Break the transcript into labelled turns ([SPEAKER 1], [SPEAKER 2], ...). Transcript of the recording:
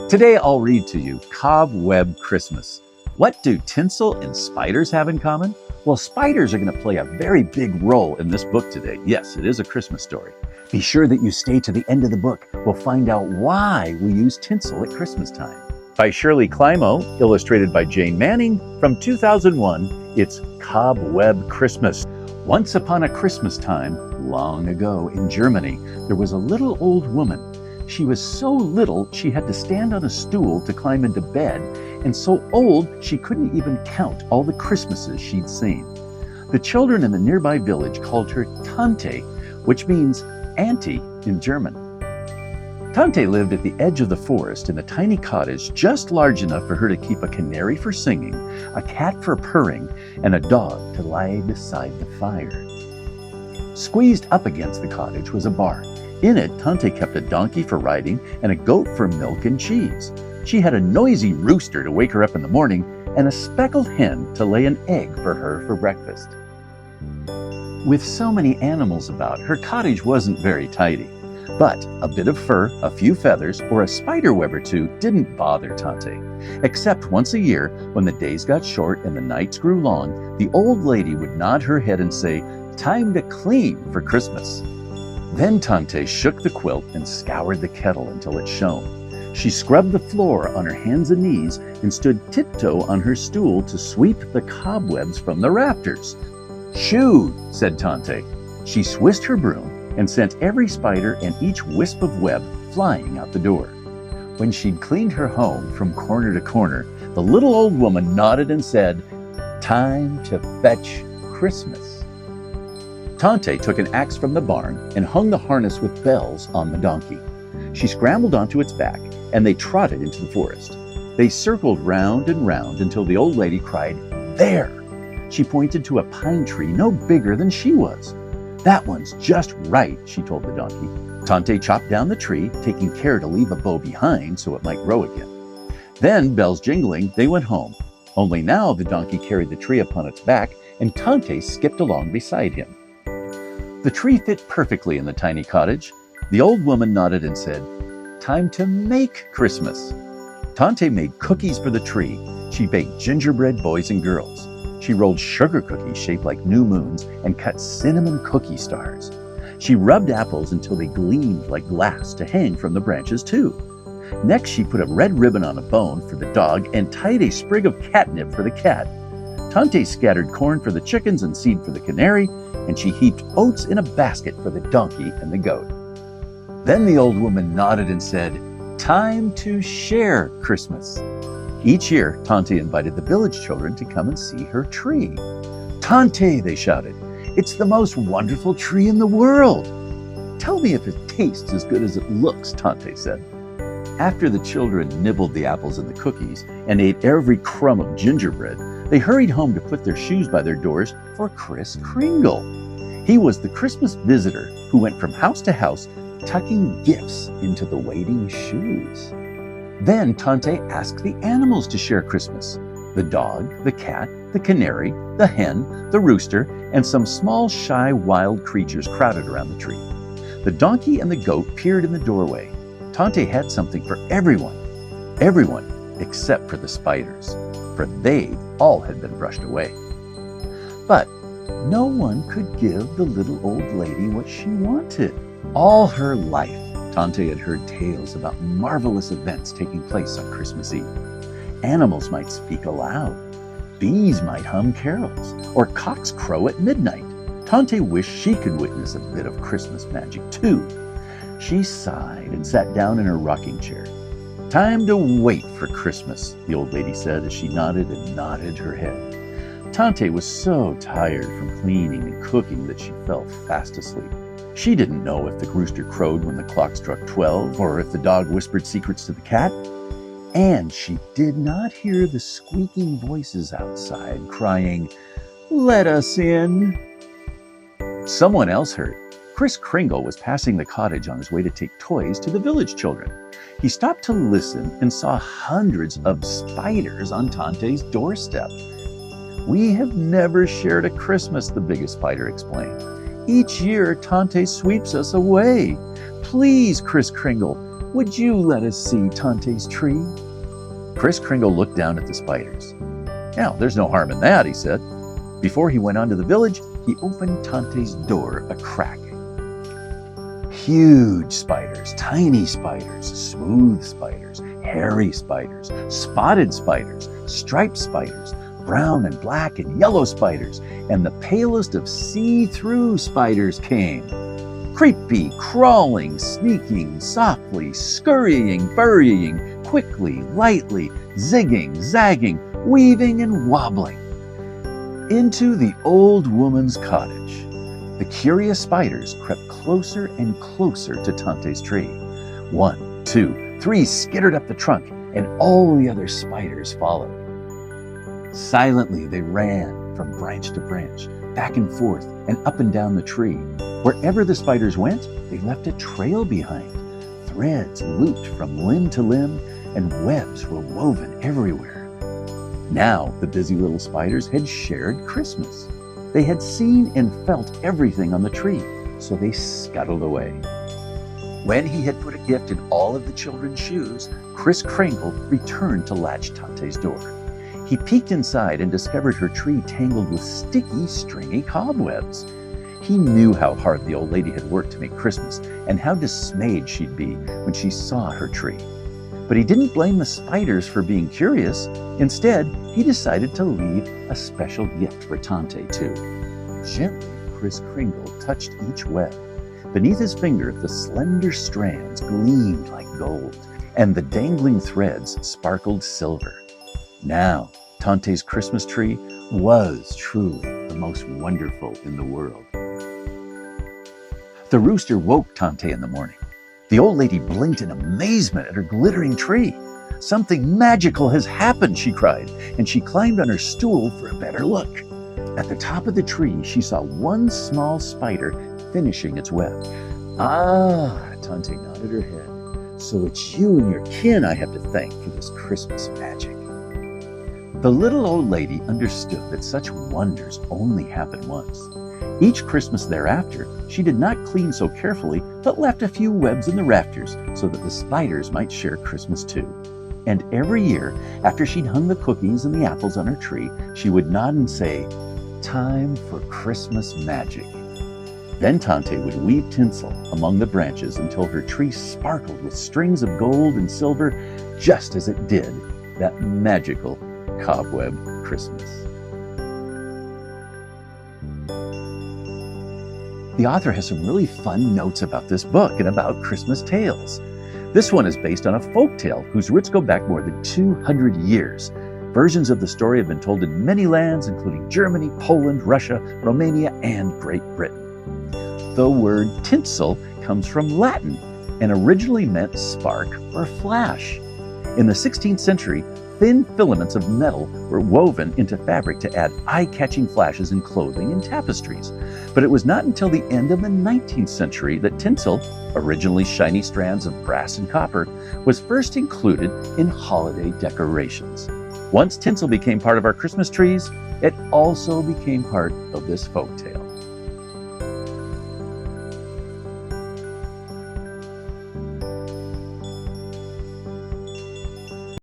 [SPEAKER 1] Today I'll read to you Cobweb Christmas. What do tinsel and spiders have in common? Well, spiders are going to play a very big role in this book today. Yes, it is a Christmas story. Be sure that you stay to the end of the book. We'll find out why we use tinsel at Christmas time. By Shirley, Climo, illustrated by Jane Manning. From 2001, it's Cobweb Christmas. Once upon a Christmas time, long ago in Germany, there was a little old woman. She was so little she had to stand on a stool to climb into bed, and so old she couldn't even count all the Christmases she'd seen. The children in the nearby village called her Tante, which means auntie in German. Tante lived at the edge of the forest in a tiny cottage just large enough for her to keep a canary for singing, a cat for purring, and a dog to lie beside the fire. Squeezed up against the cottage was a barn. In it, Tante kept a donkey for riding and a goat for milk and cheese. She had a noisy rooster to wake her up in the morning and a speckled hen to lay an egg for her for breakfast. With so many animals about, her cottage wasn't very tidy. But a bit of fur, a few feathers, or a spider web or two didn't bother Tante. Except once a year, when the days got short and the nights grew long, the old lady would nod her head and say, "Time to clean for Christmas." Then Tante shook the quilt and scoured the kettle until it shone. She scrubbed the floor on her hands and knees and stood tiptoe on her stool to sweep the cobwebs from the rafters. "Shoo!" said Tante. She swished her broom and sent every spider and each wisp of web flying out the door. When she'd cleaned her home from corner to corner, the little old woman nodded and said, "Time to fetch Christmas." Tante took an axe from the barn and hung the harness with bells on the donkey. She scrambled onto its back, and they trotted into the forest. They circled round and round until the old lady cried, "There!" She pointed to a pine tree no bigger than she was. "That one's just right," she told the donkey. Tante chopped down the tree, taking care to leave a bough behind so it might grow again. Then, bells jingling, they went home. Only now the donkey carried the tree upon its back, and Tante skipped along beside him. The tree fit perfectly in the tiny cottage. The old woman nodded and said, "Time to make Christmas." Tante made cookies for the tree. She baked gingerbread boys and girls. She rolled sugar cookies shaped like new moons and cut cinnamon cookie stars. She rubbed apples until they gleamed like glass to hang from the branches too. Next, she put a red ribbon on a bone for the dog and tied a sprig of catnip for the cat. Tante scattered corn for the chickens and seed for the canary, and she heaped oats in a basket for the donkey and the goat. Then the old woman nodded and said, "Time to share Christmas." Each year, Tante invited the village children to come and see her tree. "Tante," they shouted, "it's the most wonderful tree in the world." "Tell me if it tastes as good as it looks," Tante said. After the children nibbled the apples and the cookies and ate every crumb of gingerbread, they hurried home to put their shoes by their doors for Kris Kringle. He was the Christmas visitor who went from house to house, tucking gifts into the waiting shoes. Then Tante asked the animals to share Christmas. The dog, the cat, the canary, the hen, the rooster, and some small, shy, wild creatures crowded around the tree. The donkey and the goat peered in the doorway. Tante had something for everyone. Everyone except for the spiders, for they all had been brushed away. But no one could give the little old lady what she wanted. All her life, Tante had heard tales about marvelous events taking place on Christmas Eve. Animals might speak aloud, bees might hum carols, or cocks crow at midnight. Tante wished she could witness a bit of Christmas magic too. She sighed and sat down in her rocking chair. "Time to wait for Christmas," the old lady said as she nodded and nodded her head. Tante was so tired from cleaning and cooking that she fell fast asleep. She didn't know if the rooster crowed when the clock struck 12 or if the dog whispered secrets to the cat. And she did not hear the squeaking voices outside crying, "Let us in." Someone else heard. Kris Kringle was passing the cottage on his way to take toys to the village children. He stopped to listen and saw hundreds of spiders on Tante's doorstep. "We have never shared a Christmas," the biggest spider explained. "Each year, Tante sweeps us away. Please, Kris Kringle, would you let us see Tante's tree?" Kris Kringle looked down at the spiders. "Now, there's no harm in that," he said. Before he went on to the village, he opened Tante's door a crack. Huge spiders, tiny spiders, smooth spiders, hairy spiders, spotted spiders, striped spiders, brown and black and yellow spiders, and the palest of see-through spiders came. Creepy, crawling, sneaking, softly, scurrying, burying, quickly, lightly, zigging, zagging, weaving and wobbling. Into the old woman's cottage, the curious spiders crept closer and closer to Tante's tree. 1, 2, 3 skittered up the trunk, and all the other spiders followed. Silently they ran from branch to branch, back and forth, and up and down the tree. Wherever the spiders went, they left a trail behind. Threads looped from limb to limb, and webs were woven everywhere. Now the busy little spiders had shared Christmas. They had seen and felt everything on the tree, so they scuttled away. When he had put a gift in all of the children's shoes, Kris Kringle returned to latch Tante's door. He peeked inside and discovered her tree tangled with sticky, stringy cobwebs. He knew how hard the old lady had worked to make Christmas and how dismayed she'd be when she saw her tree. But he didn't blame the spiders for being curious. Instead, he decided to leave a special gift for Tante, too. Gently, Kris Kringle touched each web. Beneath his finger, the slender strands gleamed like gold, and the dangling threads sparkled silver. Now, Tante's Christmas tree was truly the most wonderful in the world. The rooster woke Tante in the morning. The old lady blinked in amazement at her glittering tree. "Something magical has happened," she cried, and she climbed on her stool for a better look. At the top of the tree, she saw one small spider finishing its web. "Ah," Tante nodded her head. "So it's you and your kin I have to thank for this Christmas magic." The little old lady understood that such wonders only happen once. Each Christmas thereafter, she did not clean so carefully, but left a few webs in the rafters so that the spiders might share Christmas too. And every year, after she'd hung the cookies and the apples on her tree, she would nod and say, "Time for Christmas magic." Then Tante would weave tinsel among the branches until her tree sparkled with strings of gold and silver, just as it did that magical Cobweb Christmas. The author has some really fun notes about this book and about Christmas tales. This one is based on a folk tale whose roots go back more than 200 years. Versions of the story have been told in many lands, including Germany, Poland, Russia, Romania, and Great Britain. The word tinsel comes from Latin and originally meant spark or flash. In the 16th century, thin filaments of metal were woven into fabric to add eye-catching flashes in clothing and tapestries. But it was not until the end of the 19th century that tinsel, originally shiny strands of brass and copper, was first included in holiday decorations. Once tinsel became part of our Christmas trees, it also became part of this folk tale.